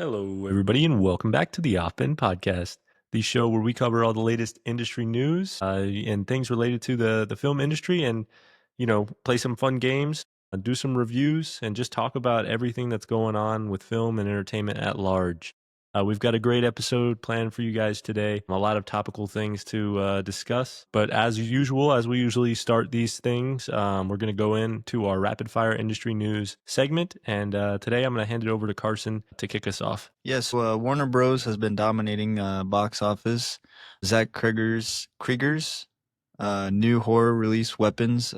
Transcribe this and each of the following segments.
Hello, everybody, and welcome back to the Offbend Podcast, the show where we cover all the latest industry news and things related to the film industry, and play some fun games, do some reviews, and just talk about everything that's going on with film and entertainment at large. We've got a great episode planned for you guys today. A lot of topical things to discuss. But as usual, as we usually start these things, we're going to go into our rapid fire industry news segment. And today I'm going to hand it over to Carson to kick us off. Yes, Warner Bros. Has been dominating box office. Zach Krieger's new horror release, Weapons,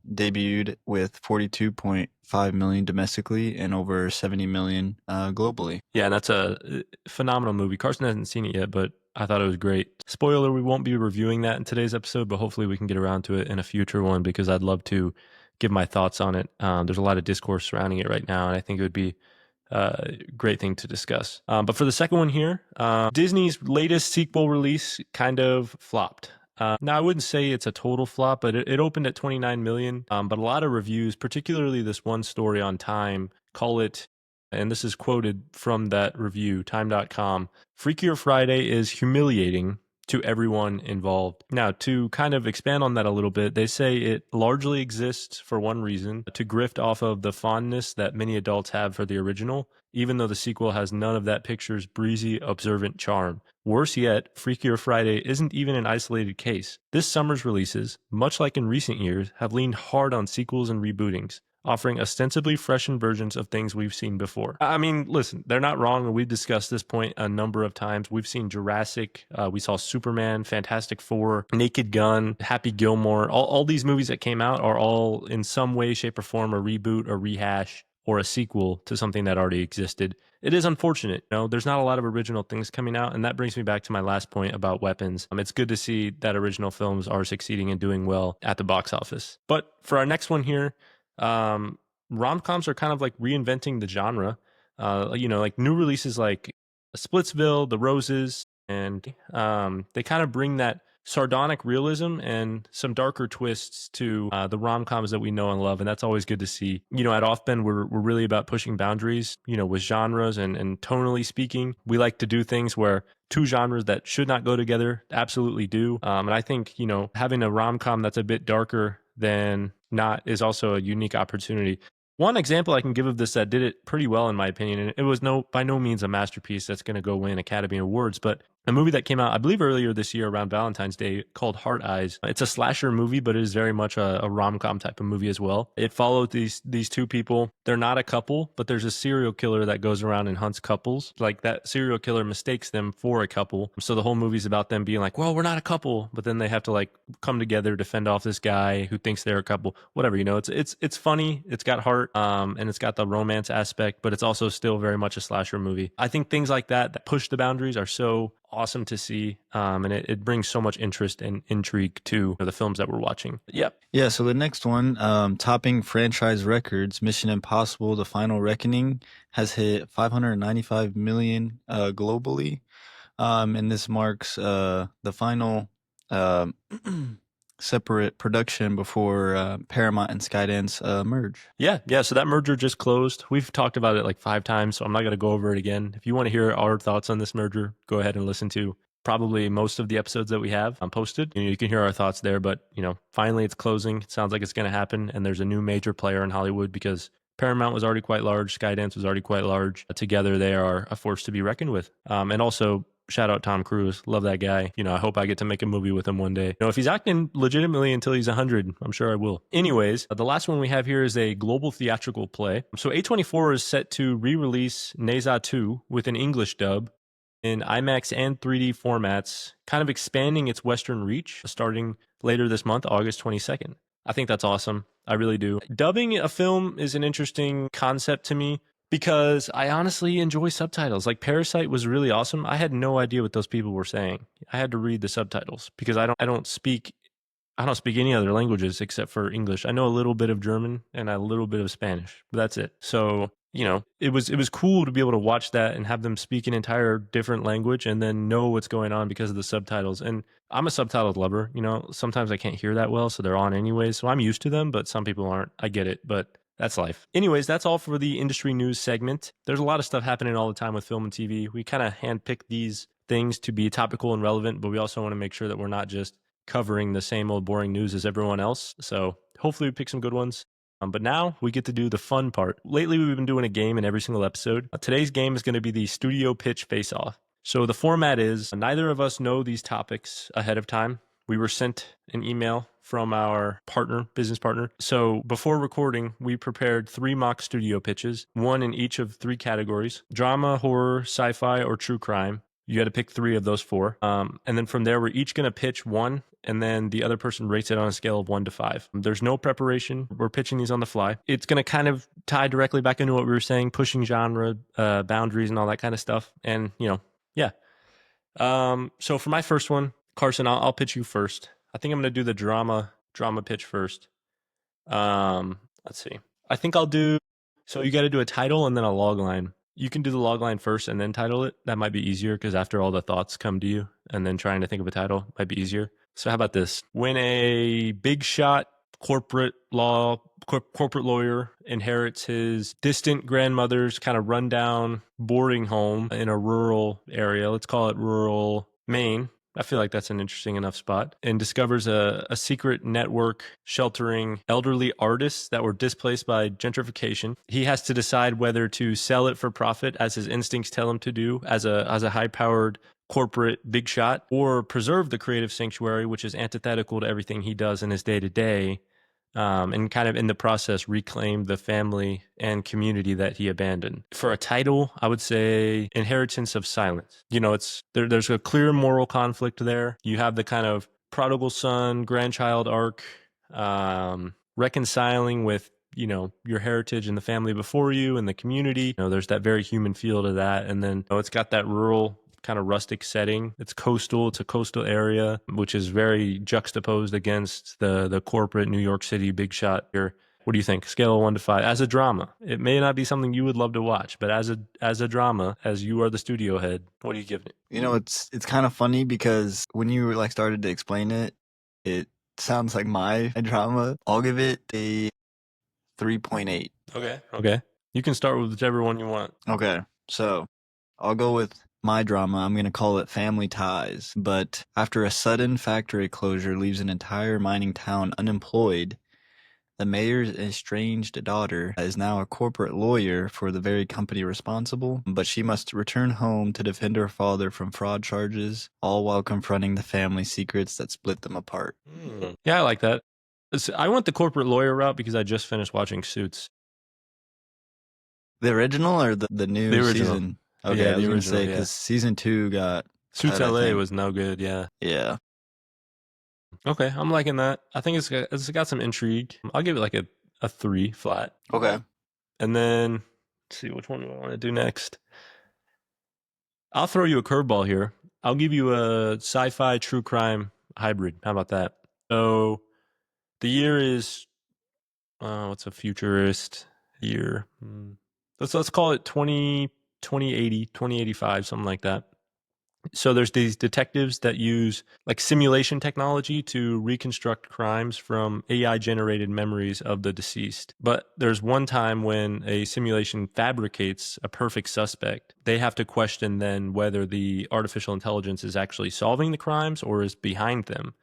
debuted with 42.5 million domestically and over 70 million globally. Yeah, and that's a phenomenal movie. Carson hasn't seen it yet, but I thought it was great. Spoiler, we won't be reviewing that in today's episode, but hopefully we can get around to it in a future one because I'd love to give my thoughts on it. There's a lot of discourse surrounding it right now, and I think it would be a great thing to discuss. But for the second one here, Disney's latest sequel release kind of flopped. Now, I wouldn't say it's a total flop, but it opened at 29 million. But a lot of reviews, particularly this one story on Time, call it, and this is quoted from that review, time.com, Freakier Friday is humiliating to everyone involved. Now, to kind of expand on that a little bit, they say it largely exists for one reason, to grift off of the fondness that many adults have for the original, even though the sequel has none of that picture's breezy, observant charm. Worse yet, Freakier Friday isn't even an isolated case. This summer's releases, much like in recent years, have leaned hard on sequels and rebootings, offering ostensibly freshened versions of things we've seen before. I mean, listen, they're not wrong, and we've discussed this point a number of times. We've seen Jurassic, we saw Superman, Fantastic Four, Naked Gun, Happy Gilmore. All these movies that came out are all in some way, shape, or form a reboot, or rehash, or a sequel to something that already existed. It is unfortunate. There's not a lot of original things coming out, and that brings me back to my last point about Weapons. It's good to see that original films are succeeding and doing well at the box office. But for our next one here, rom-coms are kind of like reinventing the genre. Like new releases like Splitsville, The Roses, and they kind of bring that sardonic realism and some darker twists to the rom-coms that we know and love, and that's always good to see. At Offbend, we're really about pushing boundaries, with genres and tonally speaking. We like to do things where two genres that should not go together absolutely do. And I think, having a rom-com that's a bit darker than not is also a unique opportunity. One example I can give of this that did it pretty well, in my opinion, and it was by no means a masterpiece that's going to go win Academy Awards, but a movie that came out, I believe, earlier this year around Valentine's Day called Heart Eyes. It's a slasher movie, but it is very much a rom-com type of movie as well. It followed these two people. They're not a couple, but there's a serial killer that goes around and hunts couples. Like, that serial killer mistakes them for a couple. So the whole movie's about them being like, well, we're not a couple, but then they have to like come together to fend off this guy who thinks they're a couple. Whatever, it's funny. It's got heart, and it's got the romance aspect, but it's also still very much a slasher movie. I think things like that push the boundaries are so awesome to see, and it brings so much interest and intrigue to the films that we're watching. Yep. Yeah, so the next one, topping franchise records, Mission Impossible: The Final Reckoning has hit 595 million globally, and this marks the final separate production before Paramount and Skydance merge. Yeah. So that merger just closed. We've talked about it like 5 times, so I'm not going to go over it again. If you want to hear our thoughts on this merger, go ahead and listen to probably most of the episodes that we have posted. You can hear our thoughts there, but finally it's closing. It sounds like it's going to happen, and there's a new major player in Hollywood because Paramount was already quite large, Skydance was already quite large. Together they are a force to be reckoned with. And also, shout out Tom Cruise. Love that guy. I hope I get to make a movie with him one day. If he's acting legitimately until he's 100, I'm sure I will. Anyways, the last one we have here is a global theatrical play. So A24 is set to re-release Neza 2 with an English dub in IMAX and 3D formats, kind of expanding its Western reach starting later this month, August 22nd. I think that's awesome. I really do. Dubbing a film is an interesting concept to me, because I honestly enjoy subtitles. Like Parasite was really awesome. I had no idea what those people were saying. I had to read the subtitles because I don't speak any other languages except for English. I know a little bit of German and a little bit of Spanish, but that's it. So, it was cool to be able to watch that and have them speak an entire different language and then know what's going on because of the subtitles. And I'm a subtitled lover. Sometimes I can't hear that well, so they're on anyways. So I'm used to them, but some people aren't. I get it. But That's life. Anyways, that's all for the industry news segment. There's a lot of stuff happening all the time with film and TV. We kind of handpick these things to be topical and relevant, but we also want to make sure that we're not just covering the same old boring news as everyone else. So hopefully we pick some good ones. But now we get to do the fun part. Lately, we've been doing a game in every single episode. Today's game is going to be the studio pitch face-off. So the format is neither of us know these topics ahead of time. We were sent an email from our business partner. So before recording, we prepared 3 mock studio pitches, one in each of 3 categories: drama, horror, sci-fi, or true crime. You got to pick 3 of those 4. And then from there, we're each going to pitch one, and then the other person rates it on a scale of 1 to 5. There's no preparation. We're pitching these on the fly. It's going to kind of tie directly back into what we were saying, pushing genre boundaries and all that kind of stuff. And, yeah. So for my first one, Carson, I'll pitch you first. I think I'm going to do the drama pitch first. Let's see. I think I'll do, so you got to do a title and then a log line. You can do the log line first and then title it. That might be easier because after all the thoughts come to you and then trying to think of a title might be easier. So how about this? When a big shot corporate lawyer inherits his distant grandmother's kind of rundown boarding home in a rural area, let's call it rural Maine. I feel like that's an interesting enough spot, and discovers a secret network sheltering elderly artists that were displaced by gentrification. He has to decide whether to sell it for profit, as his instincts tell him to do, as a high-powered corporate big shot, or preserve the creative sanctuary, which is antithetical to everything he does in his day-to-day, and kind of in the process reclaim the family and community that he abandoned. For a title, I would say Inheritance of Silence. There's a clear moral conflict there. You have the kind of prodigal son, grandchild arc, reconciling with, your heritage and the family before you and the community. There's that very human feel to that. And then it's got that rural kind of rustic setting. It's coastal. It's a coastal area, which is very juxtaposed against the corporate New York City big shot here. What do you think? Scale of 1 to 5. As a drama, it may not be something you would love to watch, but as a drama, as you are the studio head, what do you give it? It's kind of funny because when you started to explain it, it sounds like my drama. I'll give it a 3.8. Okay. You can start with whichever one you want. Okay, so I'll go with my drama. I'm going to call it Family Ties. But after a sudden factory closure leaves an entire mining town unemployed, the mayor's estranged daughter is now a corporate lawyer for the very company responsible, but she must return home to defend her father from fraud charges, all while confronting the family secrets that split them apart. Yeah, I like that. I went the corporate lawyer route because I just finished watching Suits. The original or the new season? Okay, yeah, I was the going to original, say, because season 2 got Suits cut, LA was no good, yeah. Yeah. Okay, I'm liking that. I think it's got some intrigue. I'll give it like a 3 flat. Okay. And then, let's see, which one do I want to do next? I'll throw you a curveball here. I'll give you a sci-fi true crime hybrid. How about that? So the year is, what's a futurist year? Let's call it 2080, 2085, something like that. So there's these detectives that use like simulation technology to reconstruct crimes from AI generated memories of the deceased. But there's one time when a simulation fabricates a perfect suspect. They have to question then whether the artificial intelligence is actually solving the crimes or is behind them.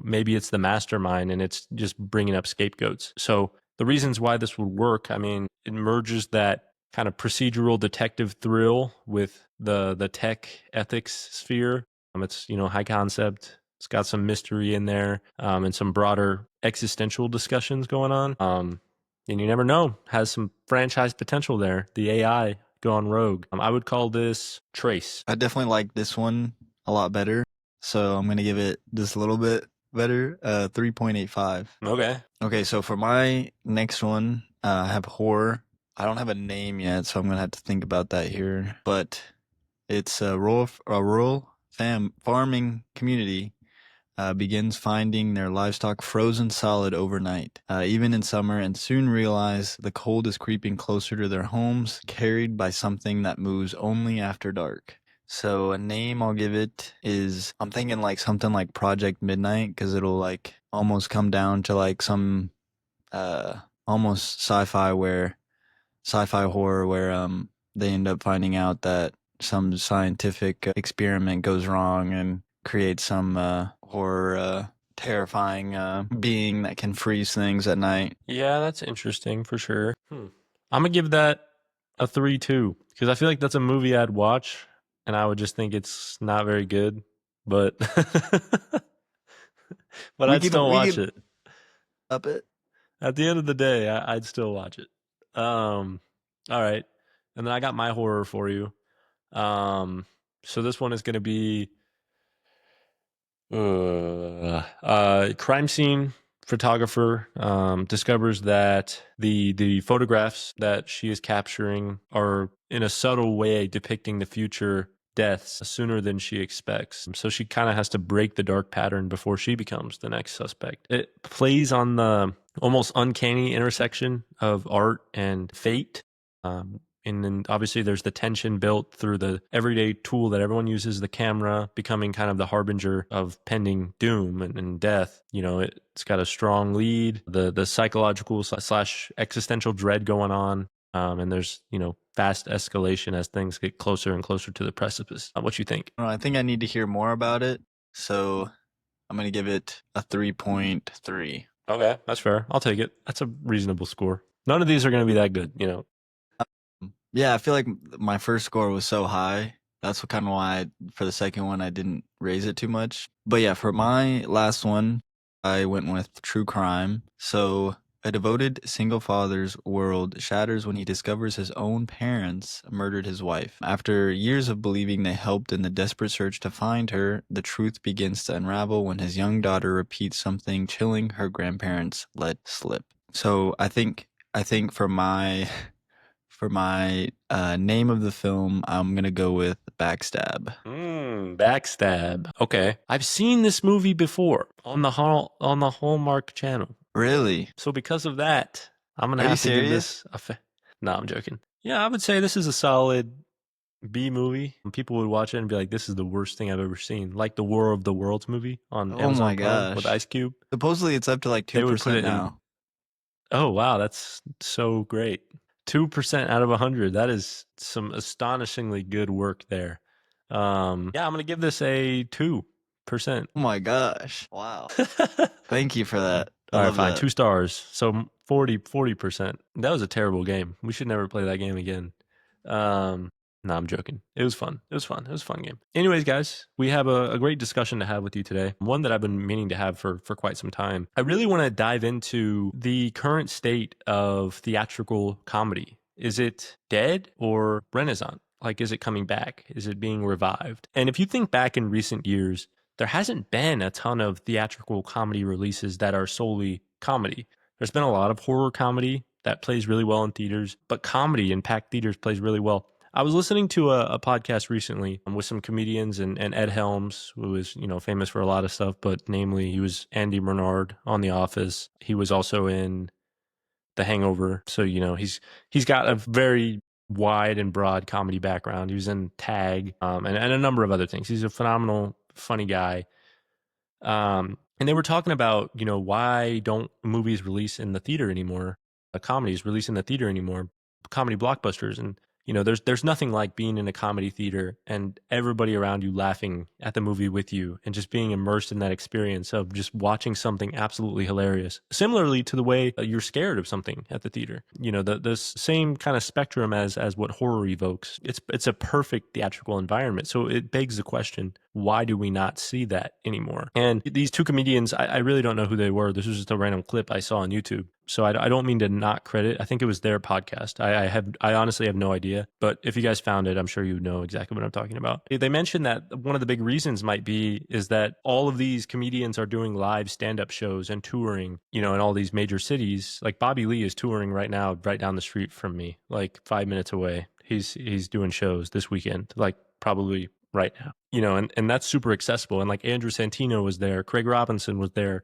Maybe it's the mastermind and it's just bringing up scapegoats. So the reasons why this would work, I mean, it merges that kind of procedural detective thrill with the tech ethics sphere. It's, high concept. It's got some mystery in there, and some broader existential discussions going on. And you never know, has some franchise potential there. The AI gone rogue. I would call this Trace. I definitely like this one a lot better, so I'm going to give it just a little bit better, 3.85. Okay, so for my next one, I have horror. I don't have a name yet, so I'm going to have to think about that here. But it's a rural farming community begins finding their livestock frozen solid overnight, even in summer, and soon realize the cold is creeping closer to their homes, carried by something that moves only after dark. So a name I'll give it is, I'm thinking like something like Project Midnight, because it'll like almost come down to like some almost sci-fi horror where they end up finding out that some scientific experiment goes wrong and creates some horror terrifying being that can freeze things at night. Yeah, that's interesting for sure. I'm gonna give that a 3-2 because I feel like that's a movie I'd watch and I would just think it's not very good, but but We I'd keep still we watch keep it. up it. At the end of the day, I'd still watch it. All right, and then I got my horror for you. So this one is gonna be crime scene photographer discovers that the photographs that she is capturing are in a subtle way depicting the future deaths sooner than she expects. So she kind of has to break the dark pattern before she becomes the next suspect. It plays on the almost uncanny intersection of art and fate. And then obviously there's the tension built through the everyday tool that everyone uses, the camera, becoming kind of the harbinger of pending doom and death. You know, it's got a strong lead, the psychological slash existential dread going on. And there's, fast escalation as things get closer and closer to the precipice. What you think? I think I need to hear more about it, so I'm gonna give it a 3.3. Okay, that's fair. I'll take it. That's a reasonable score. None of these are going to be that good. Yeah, I feel like my first score was so high. That's what kind of why for the second one I didn't raise it too much. But yeah, for my last one, I went with true crime. So a devoted single father's world shatters when he discovers his own parents murdered his wife. After years of believing they helped in the desperate search to find her, the truth begins to unravel when his young daughter repeats something chilling her grandparents let slip. So I think for my name of the film, I'm gonna go with Backstab. Backstab. Okay, I've seen this movie before on the Hallmark channel. Really? So because of that, I'm gonna Are you have to give serious? this No, I'm joking. Yeah, I would say this is a solid B movie. People would watch it and be like, "This is the worst thing I've ever seen." Like the War of the Worlds movie on Oh my Amazon Prime with gosh. Ice Cube. Supposedly it's up to like They would put 2% it in. now. Oh wow, that's so great. 2% out of 100. That is some astonishingly good work there. Yeah, I'm gonna give this a 2%. Oh my gosh. Wow. Thank you for that. I All right, love fine. that. 2 stars. So 40%. That was a terrible game. We should never play that game again. No, I'm joking. It was fun. It was fun. It was a fun game. Anyways, guys, we have a great discussion to have with you today. One that I've been meaning to have for quite some time. I really want to dive into the current state of theatrical comedy. Is it dead or renaissance? Like, is it coming back? Is it being revived? And if you think back in recent years, there hasn't been a ton of theatrical comedy releases that are solely comedy. There's been a lot of horror comedy that plays really well in theaters, but comedy in packed theaters plays really well. I was listening to a podcast recently with some comedians and Ed Helms, who is, famous for a lot of stuff, but namely he was Andy Bernard on The Office. He was also in The Hangover. So, he's got a very wide and broad comedy background. He was in Tag, and a number of other things. He's a phenomenal, funny guy. And they were talking about, why don't movies release in the theater anymore? Comedies release in the theater anymore? Comedy blockbusters. And, there's nothing like being in a comedy theater and everybody around you laughing at the movie with you and just being immersed in that experience of just watching something absolutely hilarious. Similarly to the way you're scared of something at the theater. The same kind of spectrum as what horror evokes. It's a perfect theatrical environment. So it begs the question, why do we not see that anymore? And these two comedians, I really don't know who they were. This was just a random clip I saw on YouTube. So I don't mean to not credit. I think it was their podcast. I honestly have no idea. But if you guys found it, I'm sure you know exactly what I'm talking about. They mentioned that one of the big reasons might be is that all of these comedians are doing live stand-up shows and touring, in all these major cities. Like Bobby Lee is touring right now, right down the street from me, like 5 minutes away. He's doing shows this weekend, like probably right now, and that's super accessible. And like Andrew Santino was there, Craig Robinson was there.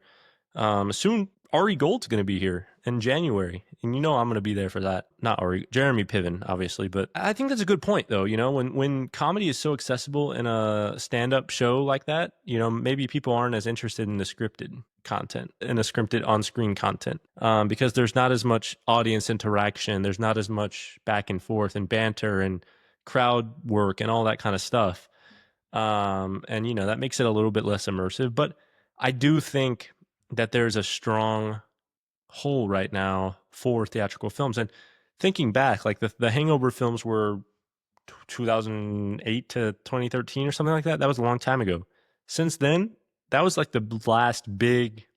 Soon, Ari Gold's going to be here in January, and you know I'm going to be there for that. Not Ari, Jeremy Piven, obviously, but I think that's a good point, though. You know, when comedy is so accessible in a stand-up show like that, you know, maybe people aren't as interested in the scripted content, in the scripted on-screen content, because there's not as much audience interaction, there's not as much back and forth and banter and crowd work and all that kind of stuff. And you know, that makes it a little bit less immersive, but I do think that there's a strong hole right now for theatrical films. And thinking back, like the Hangover films were 2008 to 2013 or something like that. That was a long time ago. Since then, that was like the last big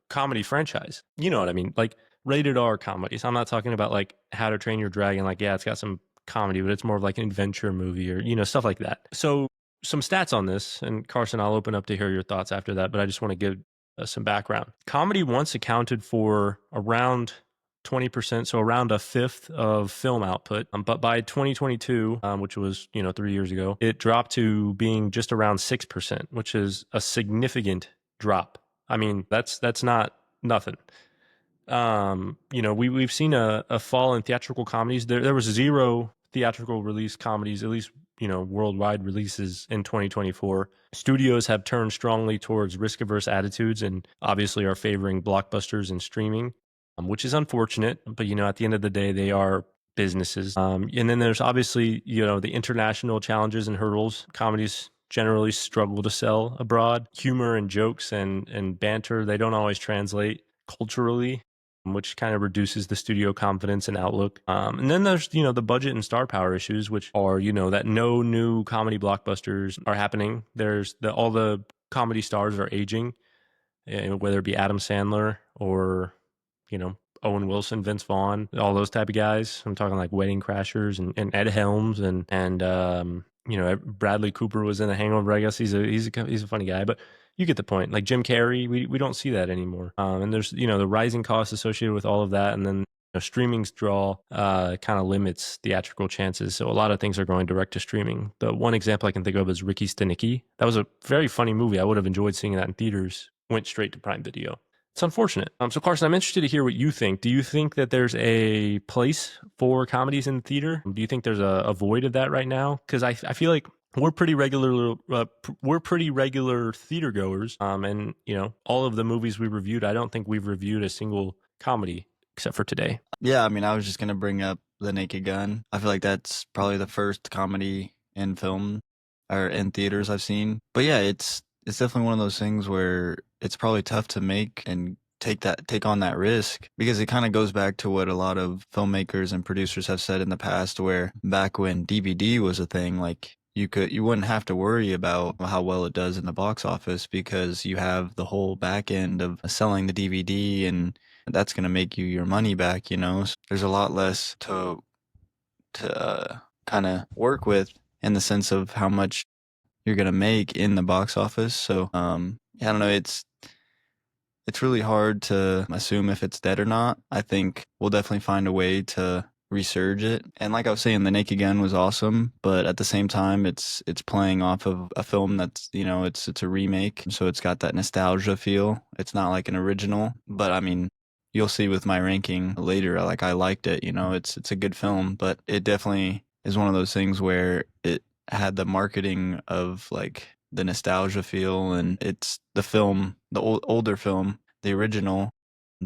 comedy franchise. You know what I mean? Like rated R comedies. I'm not talking about like How to Train Your Dragon. Like, yeah, it's got some comedy, but it's more of like an adventure movie or, you know, stuff like that. So some stats on this, and Carson, I'll open up to hear your thoughts after that, but I just want to give some background. Comedy once accounted for around 20%, so around a fifth of film output. But by 2022, which was, you know, 3 years ago, it dropped to being just around 6%, which is a significant drop. I mean, that's not nothing. You know, we've seen a fall in theatrical comedies. There was zero theatrical release comedies, at least, you know, worldwide releases in 2024. Studios have turned strongly towards risk-averse attitudes and obviously are favoring blockbusters and streaming, which is unfortunate. But, you know, at the end of the day, they are businesses. And then there's obviously, you know, the international challenges and hurdles. Comedies generally struggle to sell abroad. Humor and jokes and banter, they don't always translate culturally, which kind of reduces the studio confidence and outlook. And then there's, you know, the budget and star power issues, which are, you know, that no new comedy blockbusters are happening. There's all the comedy stars are aging, whether it be Adam Sandler or, you know, Owen Wilson, Vince Vaughn, all those type of guys. I'm talking like Wedding Crashers and Ed Helms and you know, Bradley Cooper was in The Hangover. I guess he's a funny guy, but you get the point. Like Jim Carrey, we don't see that anymore. And there's, you know, the rising costs associated with all of that, and then, you know, streaming's draw kind of limits theatrical chances. So a lot of things are going direct to streaming. The one example I can think of is Ricky Stenicki. That was a very funny movie. I would have enjoyed seeing that in theaters. Went straight to Prime Video. It's unfortunate. So Carson, I'm interested to hear what you think. Do you think that there's a place for comedies in the theater? Do you think there's a void of that right now? Because I feel like we're pretty regular theater goers. And you know, all of the movies we reviewed, I don't think we've reviewed a single comedy except for today. Yeah, I mean, I was just gonna bring up The Naked Gun. I feel like that's probably the first comedy in film or in theaters I've seen. But yeah, it's definitely one of those things where it's probably tough to make and take on that risk, because it kind of goes back to what a lot of filmmakers and producers have said in the past, where back when DVD was a thing, like you wouldn't have to worry about how well it does in the box office, because you have the whole back end of selling the DVD, and that's going to make you your money back, you know. So there's a lot less to kind of work with in the sense of how much you're gonna make in the box office. So yeah, I don't know, it's really hard to assume if it's dead or not. I think we'll definitely find a way to resurge it. And like I was saying, The Naked Gun was awesome, but at the same time, it's playing off of a film that's, you know, it's a remake, so it's got that nostalgia feel. It's not like an original, but I mean, you'll see with my ranking later, like I liked it, you know, it's a good film, but it definitely is one of those things where it had the marketing of like the nostalgia feel, and it's the film, the older film, the original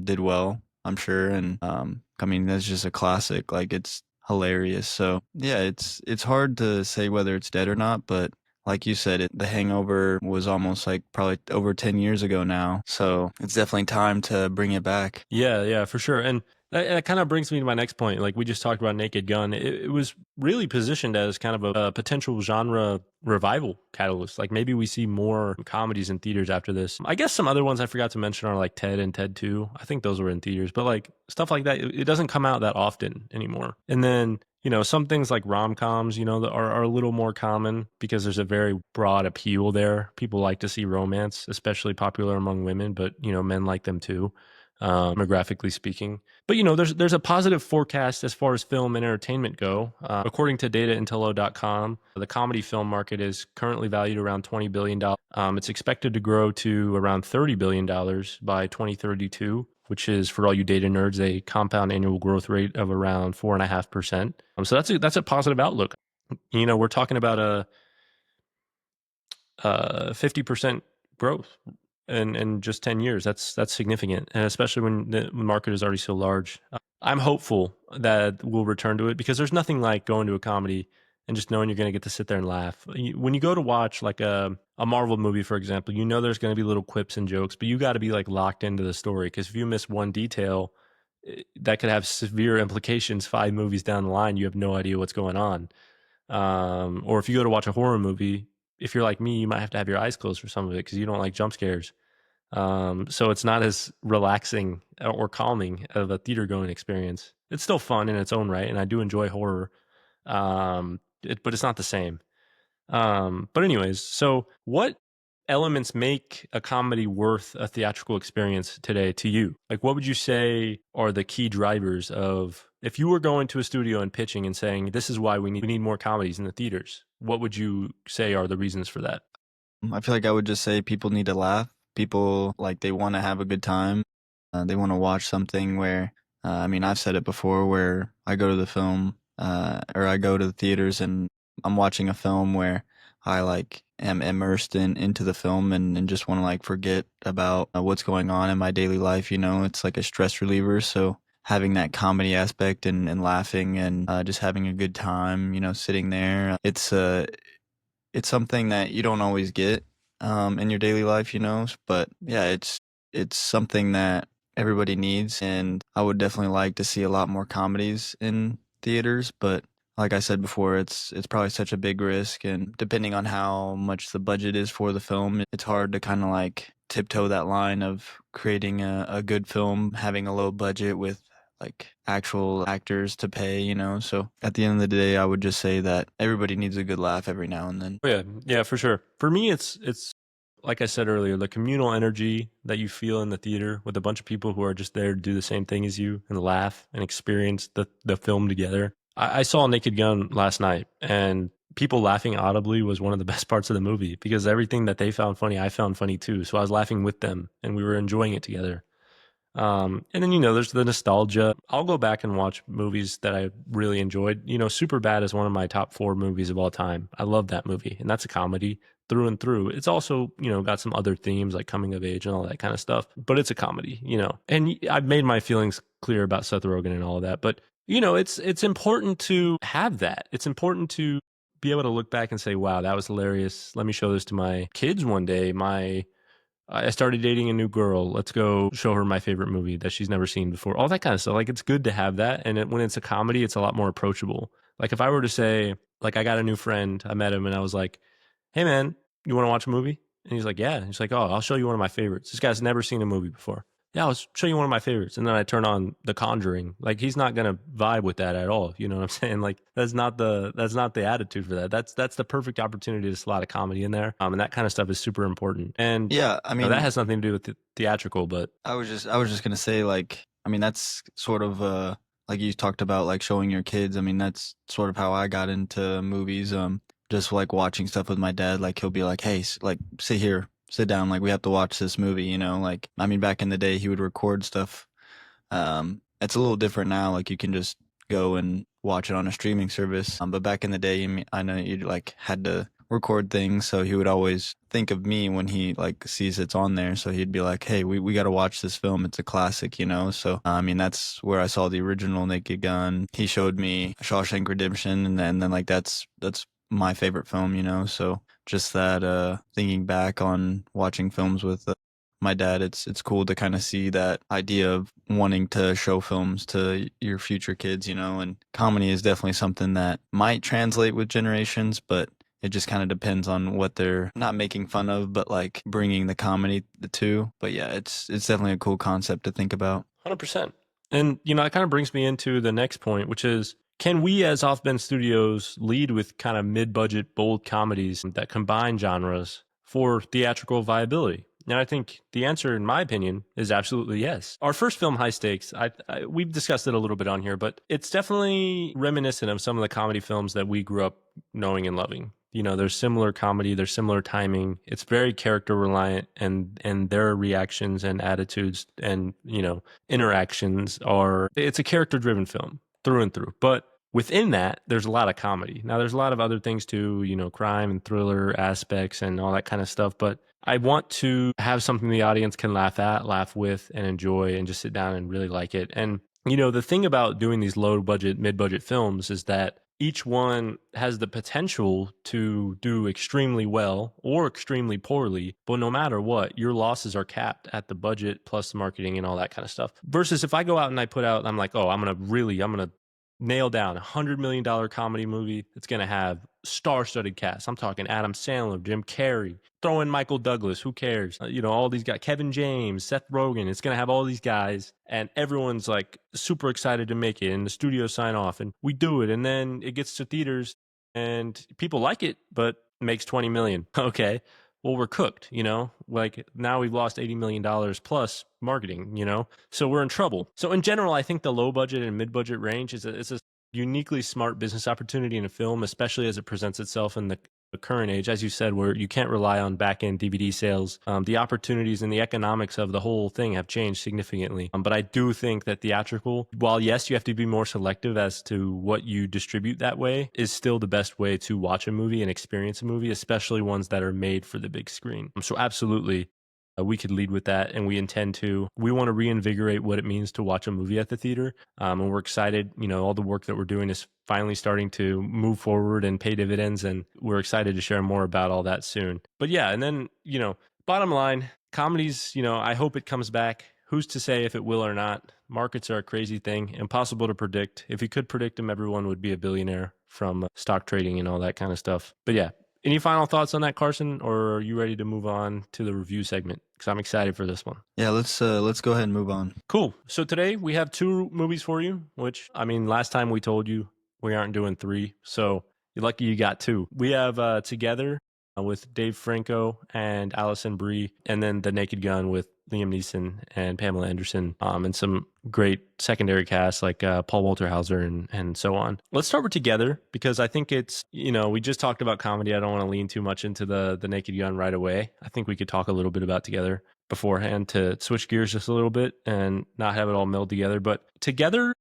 did well, I'm sure. And I mean, that's just a classic, like it's hilarious. So yeah, it's hard to say whether it's dead or not, but like you said, The Hangover was almost like probably over 10 years ago now. So it's definitely time to bring it back. Yeah, for sure. And that kind of brings me to my next point. Like we just talked about Naked Gun. It was really positioned as kind of a potential genre revival catalyst. Like maybe we see more comedies in theaters after this. I guess some other ones I forgot to mention are like Ted and Ted 2. I think those were in theaters, but like stuff like that, it doesn't come out that often anymore. And then, you know, some things like rom-coms, you know, that are a little more common because there's a very broad appeal there. People like to see romance, especially popular among women, but, you know, men like them too. demographically speaking. But there's a positive forecast as far as film and entertainment go. According to dataintello.com, the comedy film market is currently valued around $20 billion. It's expected to grow to around $30 billion by 2032, which is, for all you data nerds, a compound annual growth rate of around 4.5%. So that's a positive outlook. We're talking about a 50% growth in just 10 years. That's significant, and especially when the market is already so large. I'm hopeful that we'll return to it, because there's nothing like going to a comedy and just knowing you're going to get to sit there and laugh. When you go to watch like a Marvel movie, for example, there's going to be little quips and jokes, but you got to be like locked into the story, because if you miss one detail, that could have severe implications 5 movies down the line. You have no idea what's going on. Or if you go to watch a horror movie, if you're like me, you might have to have your eyes closed for some of it because you don't like jump scares. So it's not as relaxing or calming of a theater going experience. It's still fun in its own right, and I do enjoy horror, but it's not the same. But anyways, so what elements make a comedy worth a theatrical experience today to you? Like, what would you say are the key drivers of, if you were going to a studio and pitching and saying, this is why we need more comedies in the theaters, what would you say are the reasons for that? I feel like I would just say people need to laugh. People, like, they want to have a good time. They want to watch something where, I've said it before, where I go to the film, or I go to the theaters and I'm watching a film where I am immersed into the film and just want to forget about what's going on in my daily life. It's like a stress reliever. So having that comedy aspect and laughing and just having a good time, sitting there, it's something that you don't always get in your daily life, but yeah, it's something that everybody needs, and I would definitely like to see a lot more comedies in theaters. But like I said before, it's probably such a big risk, and depending on how much the budget is for the film, it's hard to kind of tiptoe that line of creating a good film, having a low budget with actual actors to pay. So at the end of the day, I would just say that everybody needs a good laugh every now and then. Oh, yeah, for sure. For me, it's like I said earlier, the communal energy that you feel in the theater with a bunch of people who are just there to do the same thing as you and laugh and experience the film together. I saw Naked Gun last night, and people laughing audibly was one of the best parts of the movie, because everything that they found funny, I found funny too. So I was laughing with them, and we were enjoying it together. And then, there's the nostalgia. I'll go back and watch movies that I really enjoyed. Superbad is one of my top 4 movies of all time. I love that movie, and that's a comedy through and through. It's also, got some other themes like coming of age and all that kind of stuff, but it's a comedy, and I've made my feelings clear about Seth Rogen and all of that. But, it's important to have that. It's important to be able to look back and say, wow, that was hilarious. Let me show this to my kids one day. I started dating a new girl. Let's go show her my favorite movie that she's never seen before. All that kind of stuff. It's good to have that. And when it's a comedy, it's a lot more approachable. Like, if I were to say, I got a new friend, I met him and I was like, hey man, you want to watch a movie? And he's like, yeah. And he's like, oh, I'll show you one of my favorites. This guy's never seen a movie before. Yeah, I'll show you one of my favorites. And then I turn on The Conjuring. He's not gonna vibe with that at all. You know what I'm saying? That's not the attitude for that. That's the perfect opportunity to slot a comedy in there. And that kind of stuff is super important. And yeah, that has nothing to do with the theatrical. But I was just gonna say, that's sort of like you talked about, showing your kids. That's sort of how I got into movies. Just watching stuff with my dad. He'll be like, hey, sit here. Sit down, we have to watch this movie, back in the day he would record stuff. It's a little different now, you can just go and watch it on a streaming service. But back in the day, I know you had to record things, so he would always think of me when he sees it's on there. So he'd be like, hey, we got to watch this film. It's a classic, So, that's where I saw the original Naked Gun. He showed me Shawshank Redemption, and then that's my favorite film, So just that thinking back on watching films with my dad, it's cool to kind of see that idea of wanting to show films to your future kids, and comedy is definitely something that might translate with generations, but it just kind of depends on what they're not making fun of, but bringing the comedy to. But yeah, it's definitely a cool concept to think about. 100%. And that kind of brings me into the next point, which is, can we as Offbend Studios lead with kind of mid-budget, bold comedies that combine genres for theatrical viability? And I think the answer, in my opinion, is absolutely yes. Our first film, High Stakes, we've discussed it a little bit on here, but it's definitely reminiscent of some of the comedy films that we grew up knowing and loving. You know, there's similar comedy, there's similar timing. It's very character reliant, and their reactions and attitudes and, you know, interactions it's a character driven film through and through. But within that, there's a lot of comedy. Now, there's a lot of other things too, you know, crime and thriller aspects and all that kind of stuff. But I want to have something the audience can laugh at, laugh with, and enjoy, and just sit down and really like it. And, you know, the thing about doing these low budget, mid budget films is that each one has the potential to do extremely well or extremely poorly, but no matter what, your losses are capped at the budget plus marketing and all that kind of stuff. Versus if I go out and I put out, I'm like, oh, I'm going to nail down $100 million comedy movie that's going to have star-studded cast. I'm talking Adam Sandler, Jim Carrey, throw in Michael Douglas, who cares? You know, all these guys, Kevin James, Seth Rogen. It's going to have all these guys, and everyone's like super excited to make it, and the studio sign off, and we do it, and then it gets to theaters, and people like it, but makes $20 million. Okay. Well, we're cooked, you know, like now we've lost $80 million plus marketing, you know, so we're in trouble. So in general, I think the low budget and mid budget range is a uniquely smart business opportunity in a film, especially as it presents itself in the current age, as you said, where you can't rely on back end DVD sales. The opportunities and the economics of the whole thing have changed significantly. But I do think that theatrical, while yes, you have to be more selective as to what you distribute that way, is still the best way to watch a movie and experience a movie, especially ones that are made for the big screen. So absolutely, we could lead with that, and we intend to. We want to reinvigorate what it means to watch a movie at the theater, and we're excited. You know, all the work that we're doing is finally starting to move forward and pay dividends, and we're excited to share more about all that soon. But yeah, and then, you know, bottom line, comedies, you know, I hope it comes back. Who's to say if it will or not? Markets are a crazy thing, impossible to predict. If you could predict them, everyone would be a billionaire from stock trading and all that kind of stuff. But yeah, any final thoughts on that, Carson, or are you ready to move on to the review segment? Because I'm excited for this one. Yeah, let's go ahead and move on. Cool. So today we have 2 movies for you, which, I mean, last time we told you we aren't doing 3, so you're lucky you got 2. We have Together with Dave Franco and Alison Brie, and then The Naked Gun with Liam Neeson and Pamela Anderson, and some great secondary casts like Paul Walter Hauser and so on. Let's start with Together, because I think it's, you know, we just talked about comedy. I don't want to lean too much into the Naked Gun right away. I think we could talk a little bit about Together beforehand to switch gears just a little bit and not have it all meld together. But Together,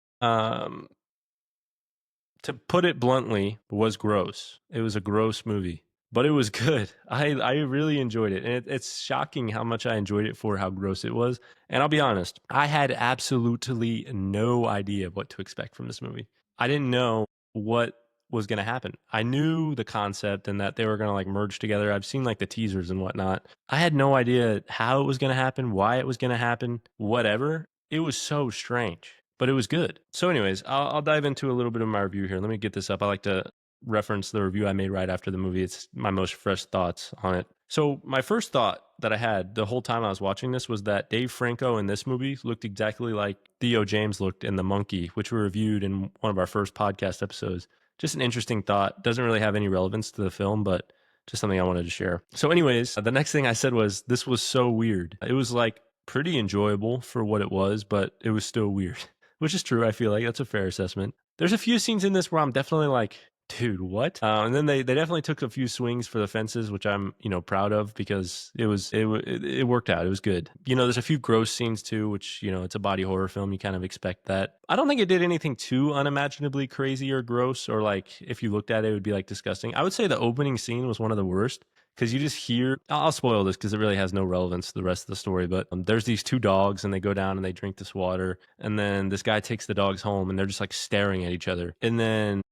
to put it bluntly, was gross. It was a gross movie, but it was good. I really enjoyed it. And it's shocking how much I enjoyed it for how gross it was. And I'll be honest, I had absolutely no idea what to expect from this movie. I didn't know what was going to happen. I knew the concept and that they were going to like merge together. I've seen like the teasers and whatnot. I had no idea how it was going to happen, why it was going to happen, whatever. It was so strange, but it was good. So anyways, I'll dive into a little bit of my review here. Let me get this up. I like to reference the review I made right after the movie. It's my most fresh thoughts on it. So my first thought that I had the whole time I was watching this was that Dave Franco in this movie looked exactly like Theo James looked in The Monkey, which we reviewed in one of our first podcast episodes. Just an interesting thought. Doesn't really have any relevance to the film, but just something I wanted to share. So anyways, the next thing I said was, this was so weird. It was like pretty enjoyable for what it was, but it was still weird, which is true. I feel like that's a fair assessment. There's a few scenes in this where I'm definitely like, dude, what? And then they definitely took a few swings for the fences, which I'm, you know, proud of, because it worked out. It was good. You know, there's a few gross scenes too, which, you know, it's a body horror film. You kind of expect that. I don't think it did anything too unimaginably crazy or gross, or like if you looked at it, it would be like disgusting. I would say the opening scene was one of the worst, because you just hear, I'll spoil this because it really has no relevance to the rest of the story, but there's these 2 dogs and they go down and they drink this water, and then this guy takes the dogs home and they're just like staring at each other. And then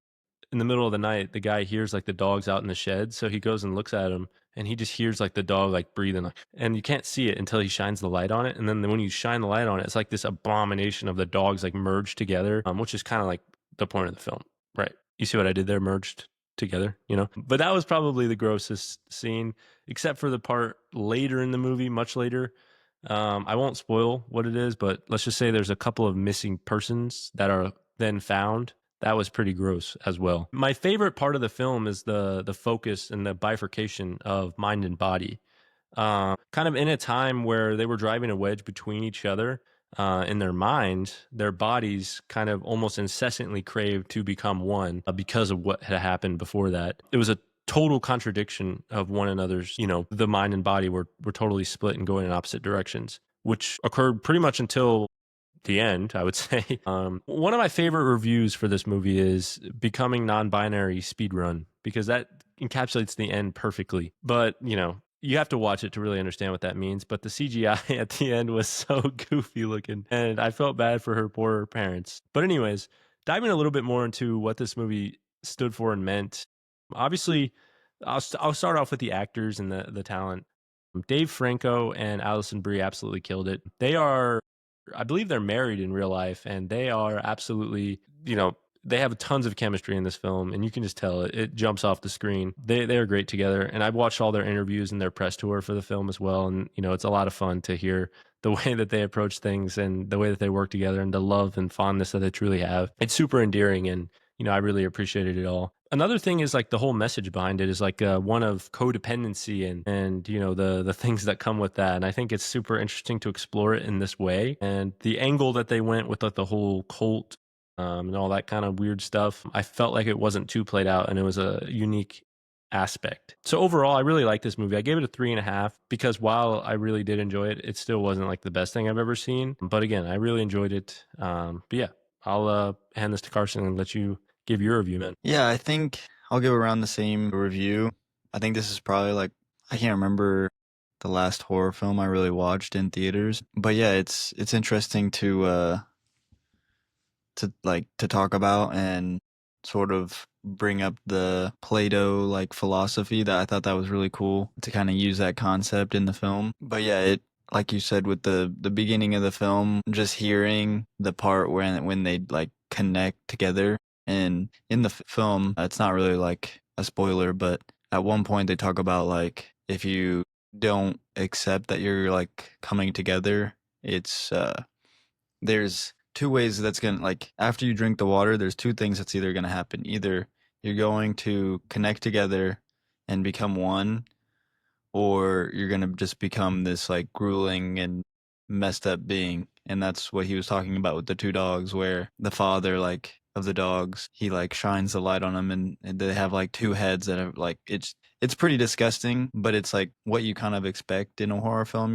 in the middle of the night, the guy hears like the dogs out in the shed. So he goes and looks at him, and he just hears like the dog like breathing, like, and you can't see it until he shines the light on it. And then when you shine the light on it, it's like this abomination of the dogs like merged together, which is kind of like the point of the film, right? You see what I did there? Merged together, you know? But that was probably the grossest scene, except for the part later in the movie, much later. I won't spoil what it is, but let's just say there's a couple of missing persons that are then found. That was pretty gross as well. My favorite part of the film is the focus and the bifurcation of mind and body. kind of in a time where they were driving a wedge between each other. In their mind, their bodies kind of almost incessantly craved to become one because of what had happened before that. It was a total contradiction of one another's, the mind and body were totally split and going in opposite directions, which occurred pretty much until the end, I would say. One of my favorite reviews for this movie is Becoming Non-Binary Speedrun, because that encapsulates the end perfectly. But, you have to watch it to really understand what that means. But the CGI at the end was so goofy looking, and I felt bad for her poor parents. But anyways, diving a little bit more into what this movie stood for and meant. Obviously, I'll start off with the actors and the talent. Dave Franco and Alison Brie absolutely killed it. I believe they're married in real life, and they are absolutely, they have tons of chemistry in this film, and you can just tell it jumps off the screen. They are great together, and I've watched all their interviews and their press tour for the film as well, and it's a lot of fun to hear the way that they approach things and the way that they work together and the love and fondness that they truly have. It's super endearing, and I really appreciated it all. Another thing is like the whole message behind it is like one of codependency and the things that come with that. And I think it's super interesting to explore it in this way. And the angle that they went with like the whole cult and all that kind of weird stuff, I felt like it wasn't too played out and it was a unique aspect. So overall, I really like this movie. I gave it a 3.5 because while I really did enjoy it, it still wasn't like the best thing I've ever seen. But again, I really enjoyed it. But yeah, I'll hand this to Carson and let you give your review, man. Yeah, I think I'll give around the same review. I think this is probably like, I can't remember the last horror film I really watched in theaters, but yeah, it's interesting to talk about and sort of bring up the Plato like philosophy. That I thought that was really cool to kind of use that concept in the film. But yeah, it, like you said, with the beginning of the film, just hearing the part when they like connect together. And in the film, it's not really like a spoiler, but at one point they talk about like if you don't accept that you're like coming together, it's there's two ways that's gonna, like, after you drink the water, there's two things that's either gonna happen. Either you're going to connect together and become one, or you're gonna just become this like grueling and messed up being. And that's what he was talking about with the two dogs, where the father like of the dogs, he like shines the light on them, and they have like two heads that are like, it's pretty disgusting, but it's like what you kind of expect in a horror film,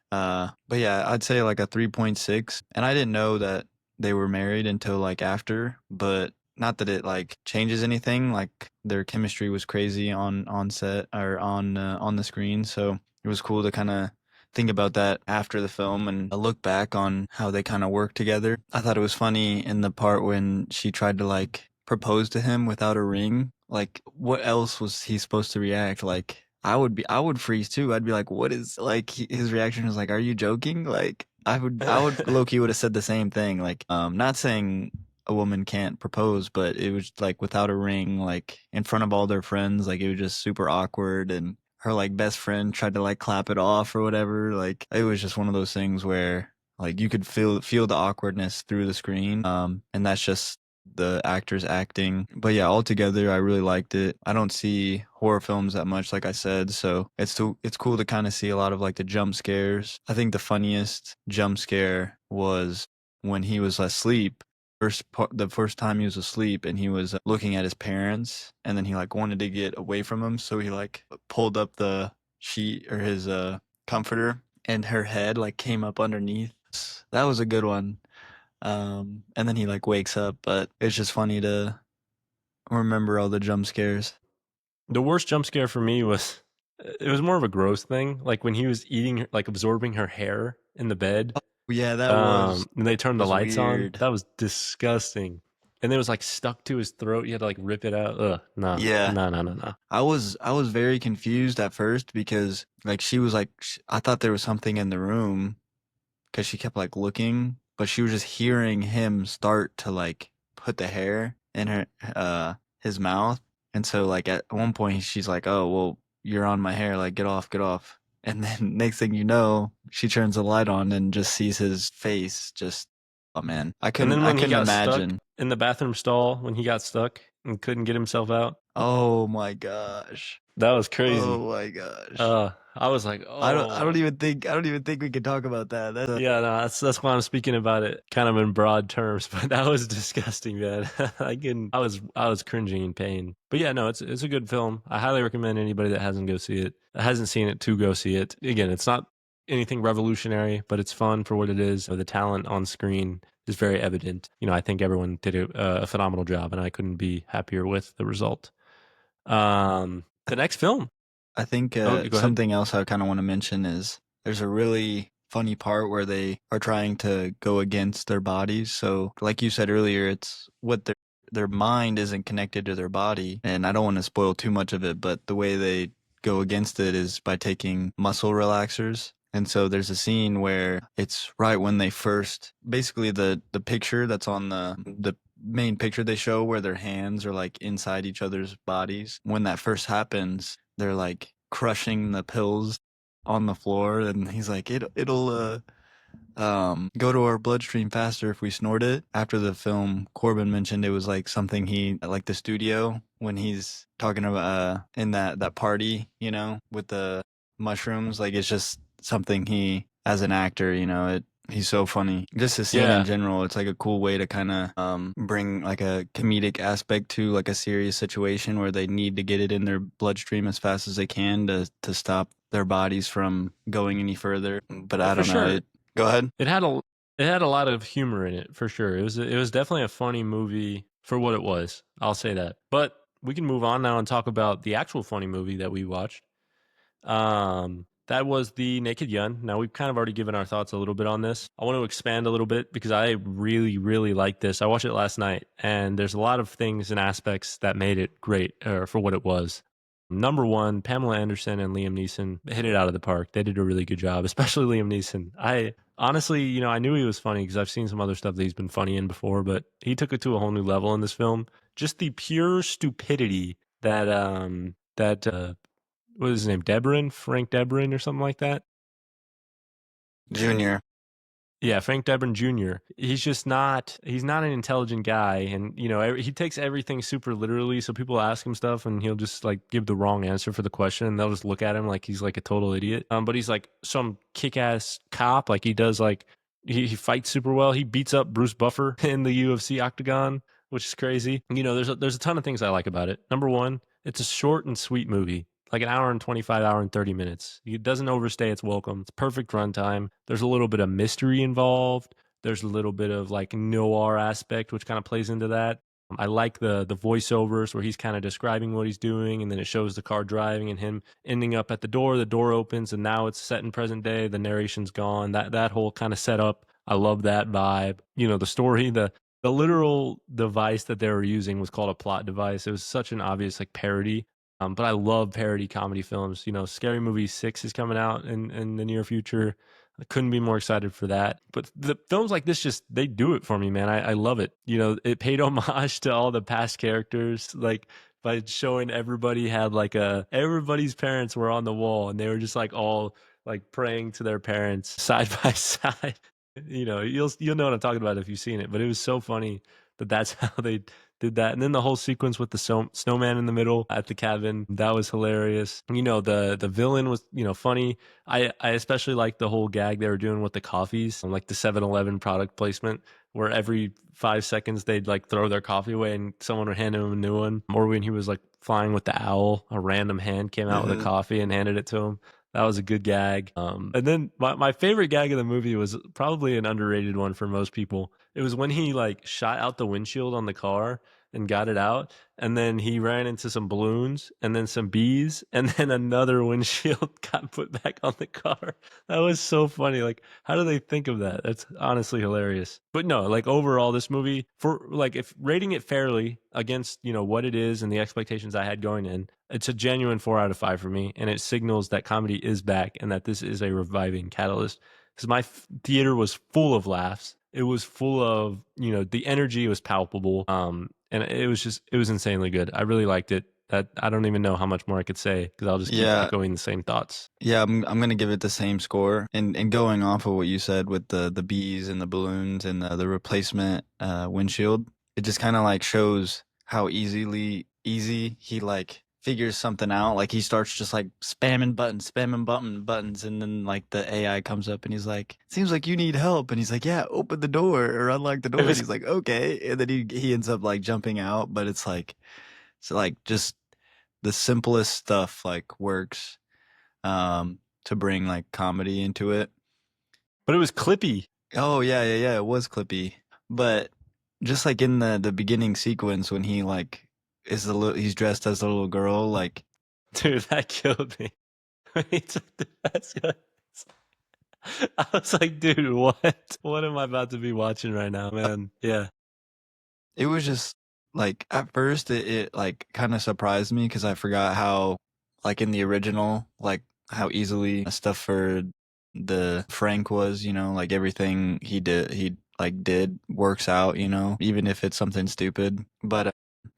but yeah, I'd say like a 3.6. And I didn't know that they were married until like after, but not that it like changes anything. Like their chemistry was crazy on set or on the screen, so it was cool to kind of think about that after the film and look back on how they kind of work together. I thought it was funny in the part when she tried to like propose to him without a ring. Like, what else was he supposed to react? Like, I would freeze too. I'd be like, what is, like, his reaction was like, are you joking? Like, I would low key would have said the same thing. Like, not saying a woman can't propose, but it was like without a ring, like in front of all their friends, like it was just super awkward. And her like best friend tried to like clap it off or whatever. Like, it was just one of those things where like you could feel the awkwardness through the screen. And that's just the actors acting. But yeah, altogether I really liked it. I don't see horror films that much, like I said, so it's cool to kind of see a lot of like the jump scares. I think the funniest jump scare was when he was asleep. The first time he was asleep and he was looking at his parents, and then he like wanted to get away from him, so he like pulled up the sheet or his comforter, and her head like came up underneath. That was a good one. And then he like wakes up, but it's just funny to remember all the jump scares. The worst jump scare for me was it was more of a gross thing, like when he was eating, like absorbing her hair in the bed. Yeah, that And they turned the was lights on. weird. That was disgusting. And it was like stuck to his throat. You had to like rip it out. Ugh, nah, Yeah, nah, nah, nah, nah. I was very confused at first because like she was like I thought there was something in the room because she kept like looking, but she was just hearing him start to like put the hair in her his mouth. And so like at one point she's like, "Oh, well, you're on my hair, like get off, get off." And then next thing you know, she turns the light on and just sees his face. Just, oh man, And then I when he couldn't got stuck imagine. in the bathroom stall, when he got stuck and couldn't get himself out, Oh my gosh. that was crazy. Oh my gosh. I was like, I don't oh. even think we can talk about that. Yeah, no, that's why I'm speaking about it kind of in broad terms, but that was disgusting, man. I was cringing in pain. But yeah, no, it's a good film. I highly recommend anybody that hasn't seen it to go see it. Again, it's not anything revolutionary, but it's fun for what it is. The talent on screen is very evident. I think everyone did a phenomenal job, and I couldn't be happier with the result. The next film. I think Oh, go ahead. something else I kind of want to mention is there's a really funny part where they are trying to go against their bodies. So, like you said earlier, it's what their mind isn't connected to their body, and I don't want to spoil too much of it, but the way they go against it is by taking muscle relaxers. And so there's a scene where it's right when they first, basically the picture that's on the main picture they show where their hands are like inside each other's bodies. When that first happens, they're like crushing the pills on the floor, and he's like, it'll go to our bloodstream faster if we snort it. After the film, Corbin mentioned it was like something he like the studio when he's talking about in that party, with the mushrooms. Like it's just something he, as an actor, he's so funny. Just the scene in Yeah, general, it's like a cool way to kind of bring like a comedic aspect to like a serious situation where they need to get it in their bloodstream as fast as they can to stop their bodies from going any further. But oh, I for don't know. sure. Go ahead. It had a lot of humor in it for sure. It was definitely a funny movie for what it was. I'll say that. But we can move on now and talk about the actual funny movie that we watched. That was The Naked Gun. Now we've kind of already given our thoughts a little bit on this. I want to expand a little bit because I really, really like this. I watched it last night, and there's a lot of things and aspects that made it great for what it was. Number one, Pamela Anderson and Liam Neeson hit it out of the park. They did a really good job, especially Liam Neeson. I honestly, I knew he was funny because I've seen some other stuff that he's been funny in before, but he took it to a whole new level in this film. Just the pure stupidity that what is his name? Frank Drebin or something like that. Junior. Yeah, Frank Drebin Jr. He's not an intelligent guy, and he takes everything super literally. So people ask him stuff, and he'll just like give the wrong answer for the question, and they'll just look at him like he's like a total idiot. But he's like some kick-ass cop. Like he does like he fights super well. He beats up Bruce Buffer in the UFC octagon, which is crazy. There's a ton of things I like about it. Number one, it's a short and sweet movie, like an hour and 25, hour and 30 minutes. It doesn't overstay its welcome. It's perfect runtime. There's a little bit of mystery involved. There's a little bit of like noir aspect, which kind of plays into that. I like the voiceovers where he's kind of describing what he's doing, and then it shows the car driving and him ending up at the door. The door opens, and now it's set in present day. The narration's gone. That whole kind of setup. I love that vibe. The story, the literal device that they were using was called a plot device. It was such an obvious like parody. But I love parody comedy films. Scary Movie 6 is coming out in the near future. I couldn't be more excited for that. But the films like this they do it for me, man. I love it. It paid homage to all the past characters, like by showing everybody had like everybody's parents were on the wall and they were just like all like praying to their parents side by side. You'll know what I'm talking about if you've seen it, but it was so funny that's how they did that. And then the whole sequence with the snowman in the middle at the cabin, that was hilarious. The villain was, funny. I especially liked the whole gag they were doing with the coffees, like the 7-Eleven product placement, where every 5 seconds they'd like throw their coffee away and someone would hand him a new one. Or when he was like flying with the owl, a random hand came out with a coffee and handed it to him. That was a good gag. And then my favorite gag of the movie was probably an underrated one for most people. It was when he like shot out the windshield on the car and got it out, and then he ran into some balloons and then some bees, and then another windshield got put back on the car. That was so funny. Like, how do they think of that? That's honestly hilarious. But no, like overall, this movie, for like if rating it fairly against what it is and the expectations I had going in, it's a genuine 4 out of 5 for me, and it signals that comedy is back and that this is a reviving catalyst. Because my theater was full of laughs. It was full of the energy was palpable. And it was insanely good. I really liked it. That I don't even know how much more I could say because I'll just keep echoing the same thoughts. Yeah, I'm gonna give it the same score. And going off of what you said with the bees and the balloons and the replacement windshield, it just kind of like shows how easy he like figures something out. Like he starts just like spamming buttons, and then like the AI comes up and he's like, "Seems like you need help." And he's like, "Yeah, open the door or unlock the It door." And was he's like, "Okay." And then he ends up like jumping out, but it's like just the simplest stuff like works to bring like comedy into it. but it was clippy. Oh yeah, it was clippy. But just like in the beginning sequence when he like he's dressed as a little girl, like Dude, that killed me. When he took the mask off. I was like, dude, what? What am I about to be watching right now, man? Yeah. it was just like at first it like kind of surprised me because I forgot how like in the original like how easily stuff for the Frank was, like everything he like did works out, even if it's something stupid. But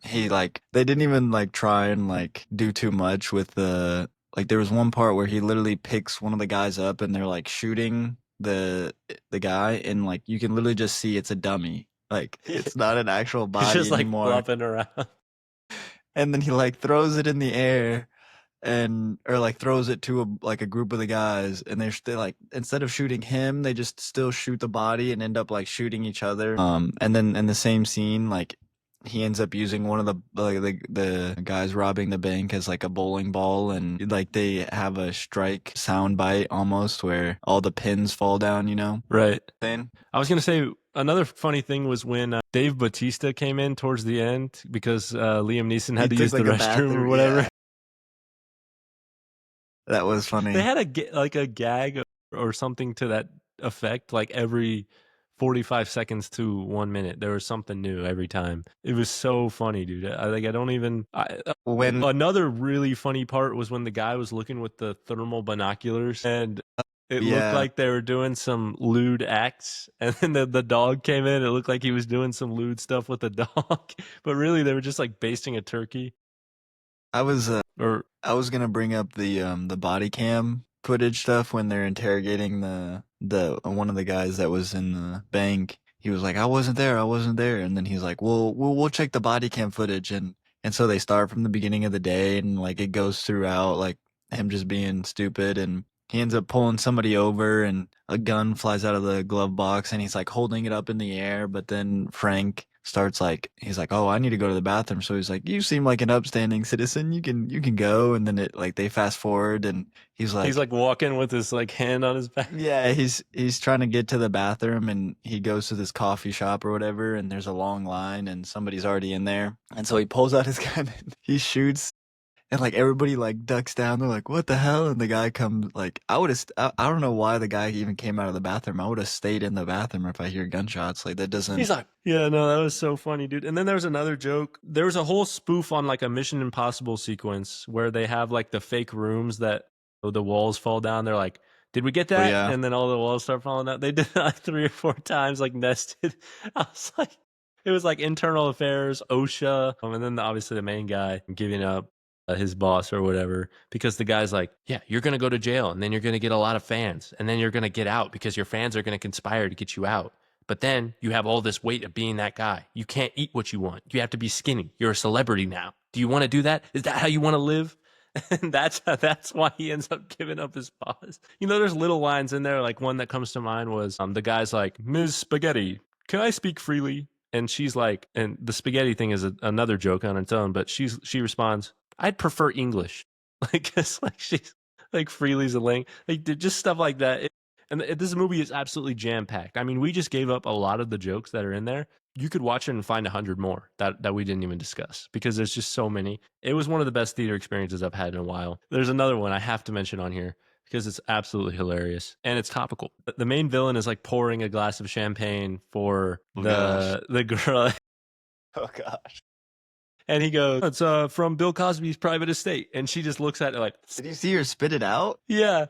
he like they didn't even like try and like do too much with the like there was one part where he literally picks one of the guys up and they're like shooting the guy and like you can literally just see it's a dummy. Like it's not an actual He's body just like anymore. flopping around. And then he like throws it in the air and or like throws it to a group of the guys and they like instead of shooting him they just still shoot the body and end up like shooting each other. And then in the same scene like he ends up using one of the guys robbing the bank as like a bowling ball and like they have a strike sound bite almost where all the pins fall down, Right. Then I was going to say another funny thing was when Dave Bautista came in towards the end because Liam Neeson had to use the like a restroom or bathroom, whatever. yeah. That was funny. They had a gag or something to that effect, like every 45 seconds to 1 minute. There was something new every time. It was so funny, dude. I don't even. When Another really funny part was when the guy was looking with the thermal binoculars and it looked yeah, like they were doing some lewd acts, and then the dog came in. It looked like he was doing some lewd stuff with the dog, but really they were just like basting a turkey. I was Or I was gonna bring up the body cam footage stuff when they're interrogating the one of the guys that was in the bank. He was like, I wasn't there," and then he's like, "Well, we'll check the body cam footage," and so they start from the beginning of the day and like it goes throughout like him just being stupid and he ends up pulling somebody over and a gun flies out of the glove box and he's like holding it up in the air, but then Frank starts like he's like, "Oh, I need to go to the bathroom." So he's like, "You seem like an upstanding citizen. You can go." And then it like they fast forward and he's like walking with his like hand on his back. yeah, he's trying to get to the bathroom and he goes to this coffee shop or whatever and there's a long line and somebody's already in there. And so he pulls out his gun and he shoots and like everybody like ducks down. They're like, "What the hell?" And the guy comes like I don't know why the guy even came out of the bathroom. I would have stayed in the bathroom if I hear gunshots. Like that doesn't. He's like, yeah, no, that was so funny, dude. And then there was another joke. There was a whole spoof on like a Mission Impossible sequence where they have like the fake rooms that the walls fall down. They're like, did we get that? Yeah. And then all the walls start falling out. They did that like 3 or 4 times, like nested. I was like, it was like internal affairs, OSHA, and then obviously the main guy giving up his boss or whatever, because the guy's like, yeah, you're going to go to jail and then you're going to get a lot of fans and then you're going to get out because your fans are going to conspire to get you out. But then you have all this weight of being that guy. You can't eat what you want. You have to be skinny. You're a celebrity now. Do you want to do that? Is that how you want to live? And that's why he ends up giving up his boss. You know, there's little lines in there. Like one that comes to mind was the guy's like, "Ms. Spaghetti, can I speak freely?" And she's like, and the spaghetti thing is another joke on its own, but she responds, "I'd prefer English." Like, it's like she's like freely's a link, like just stuff like that. And this movie is absolutely jam packed. I mean, we just gave up a lot of the jokes that are in there. You could watch it and find 100 more that we didn't even discuss because there's just so many. It was one of the best theater experiences I've had in a while. There's another one I have to mention on here because it's absolutely hilarious and it's topical. The main villain is like pouring a glass of champagne for the girl. Oh gosh. And he goes, "It's from Bill Cosby's private estate." And she just looks at it like, Did you see her spit it out? yeah,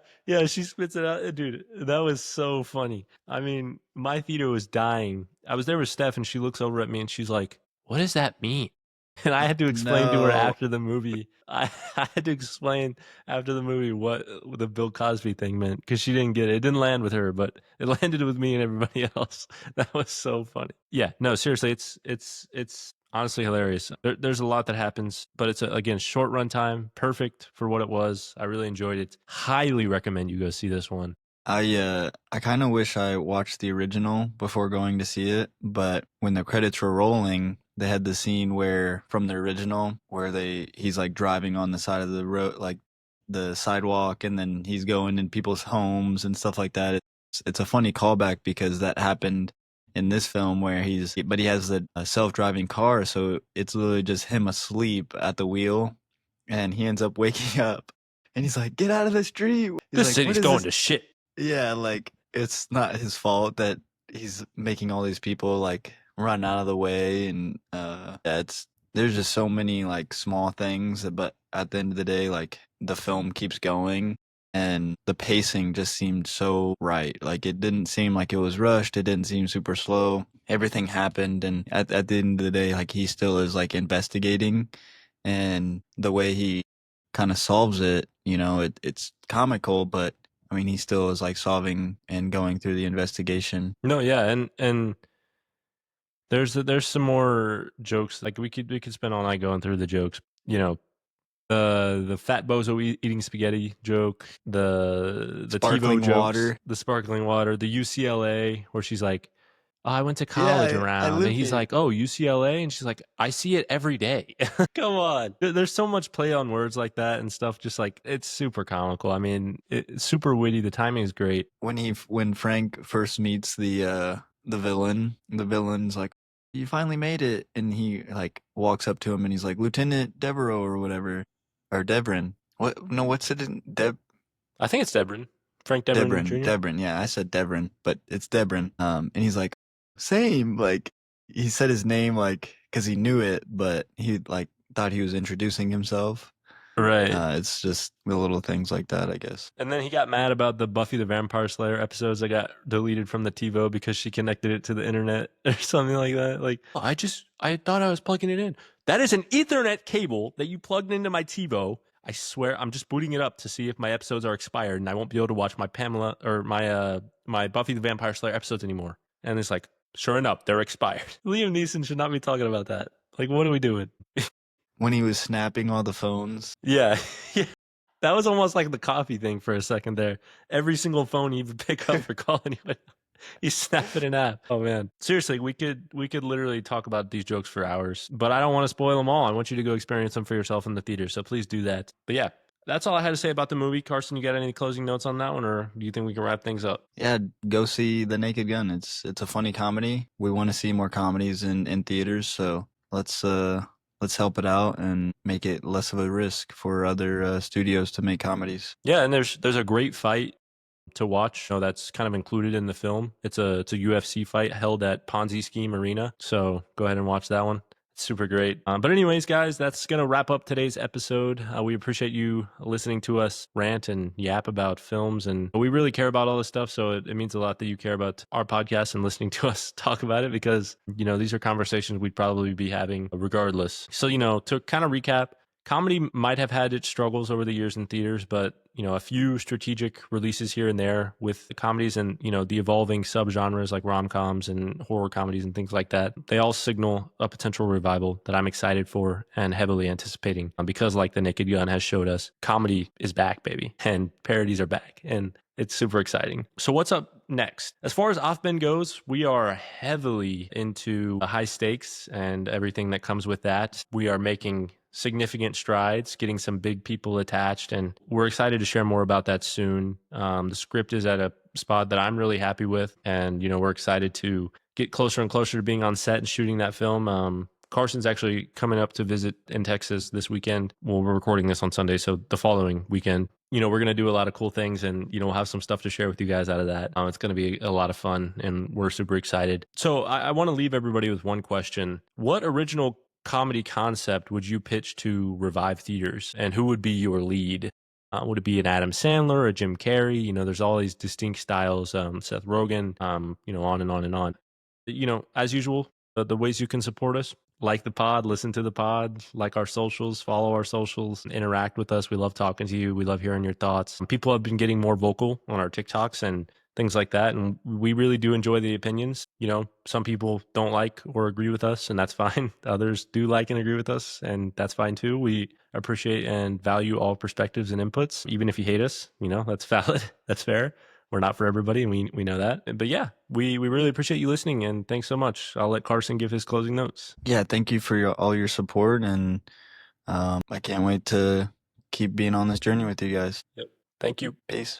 she spits it out. Dude, that was so funny. I mean, my theater was dying. I was there with Steph and she looks over at me and she's like, "What does that mean?" And I had to explain to her No. after the movie. I had to explain after the movie what the Bill Cosby thing meant because she didn't get it. It didn't land with her, but it landed with me and everybody else. That was so funny. Yeah, no, seriously, it's Honestly, hilarious. There's a lot that happens, but it's again short runtime, perfect for what it was. I really enjoyed it. Highly recommend you go see this one. I kind of wish I watched the original before going to see it, but when the credits were rolling, they had the scene where from the original where he's like driving on the side of the road, like the sidewalk, and then he's going in people's homes and stuff like that. It's a funny callback because that happened in this film where but he has a self-driving car, so it's literally just him asleep at the wheel, and he ends up waking up, and he's like, "Get out of the street!" He's This like, "What city's is going this?" to shit. Yeah, like it's not his fault that he's making all these people like run out of the way, and yeah, there's just so many like small things, but at the end of the day, like the film keeps going and the pacing just seemed so right. Like it didn't seem like it was rushed, it didn't seem super slow. Everything happened, and at the end of the day, like he still is like investigating, and the way he kind of solves it, it's comical, but I mean, he still is like solving and going through the investigation. No, yeah, and there's some more jokes. Like we could spend all night going through the jokes. The fat bozo eating spaghetti joke, the TiVo Sparkling jokes, water. the sparkling water, the UCLA where she's like, oh, I went to college Yeah, I around, and live he's here. like, oh, UCLA, and she's like, I see it every day. Come on, there's so much play on words like that and stuff. Just like it's super comical. I mean, it's super witty. The timing is great. When Frank first meets the villain, the villain's like, "You finally made it," and he like walks up to him and he's like, "Lieutenant Devereaux or whatever, or Devrin." What? No, what's it? I think it's Debrin, Frank Drebin Debrin, Jr. Debrin. Yeah, I said Devrin, but it's Debrin. And he's like, same. Like he said his name like because he knew it, but he like thought he was introducing himself. Right. It's just the little things like that, I guess. And then he got mad about the Buffy the Vampire Slayer episodes that got deleted from the TiVo because she connected it to the internet or something like that. Like, oh, I thought I was plugging it in. That is an Ethernet cable that you plugged into my TiVo. I swear, I'm just booting it up to see if my episodes are expired, and I won't be able to watch my Pamela or my Buffy the Vampire Slayer episodes anymore. And it's like, sure enough, they're expired. Liam Neeson should not be talking about that. Like, what are we doing? When he was snapping all the phones. Yeah, yeah. That was almost like the coffee thing for a second there. Every single phone he would pick up or call anyone, he's snapping an app. Oh man, seriously, we could literally talk about these jokes for hours, but I don't want to spoil them all. I want you to go experience them for yourself in the theater, so please do that. But yeah, that's all I had to say about the movie. Carson, you got any closing notes on that one, or do you think we can wrap things up? Yeah, go see The Naked Gun. It's a funny comedy. We want to see more comedies in theaters, so let's help it out and make it less of a risk for other studios to make comedies. Yeah, and there's a great fight to watch. That's kind of included in the film. It's a UFC fight held at Ponzi Scheme Arena. So go ahead and watch that one. It's super great. But anyways, guys, that's going to wrap up today's episode. We appreciate you listening to us rant and yap about films. And we really care about all this stuff. So it means a lot that you care about our podcast and listening to us talk about it because, these are conversations we'd probably be having regardless. So, to kind of recap, comedy might have had its struggles over the years in theaters, but a few strategic releases here and there with the comedies and the evolving subgenres like rom-coms and horror comedies and things like that. They all signal a potential revival that I'm excited for and heavily anticipating because, like The Naked Gun has showed us, comedy is back, baby, and parodies are back, and it's super exciting. So what's up next? As far as Offbend goes, we are heavily into high stakes and everything that comes with that. We are making significant strides, getting some big people attached, and we're excited to share more about that soon. The script is at a spot that I'm really happy with, and we're excited to get closer and closer to being on set and shooting that film. Carson's actually coming up to visit in Texas this weekend. Well, we're recording this on Sunday, so the following weekend. We're going to do a lot of cool things, and we'll have some stuff to share with you guys out of that. It's going to be a lot of fun, and we're super excited. So I want to leave everybody with one question. What original comedy concept would you pitch to revive theaters, and who would be your lead? Would it be an Adam Sandler or a Jim Carrey? There's all these distinct styles, Seth Rogen, on and on and on. As usual, the ways you can support us: like the pod, listen to the pod, like our socials, follow our socials, interact with us. We love talking to you. We love hearing your thoughts. People have been getting more vocal on our TikToks, and things like that. And we really do enjoy the opinions. You know, some people don't like or agree with us, and that's fine. Others do like and agree with us, and that's fine too. We appreciate and value all perspectives and inputs. Even if you hate us, you know, that's valid. That's fair. We're not for everybody, and we know that. But yeah, we really appreciate you listening, and thanks so much. I'll let Carson give his closing notes. Yeah, thank you for all your support, and I can't wait to keep being on this journey with you guys. Yep. Thank you. Peace.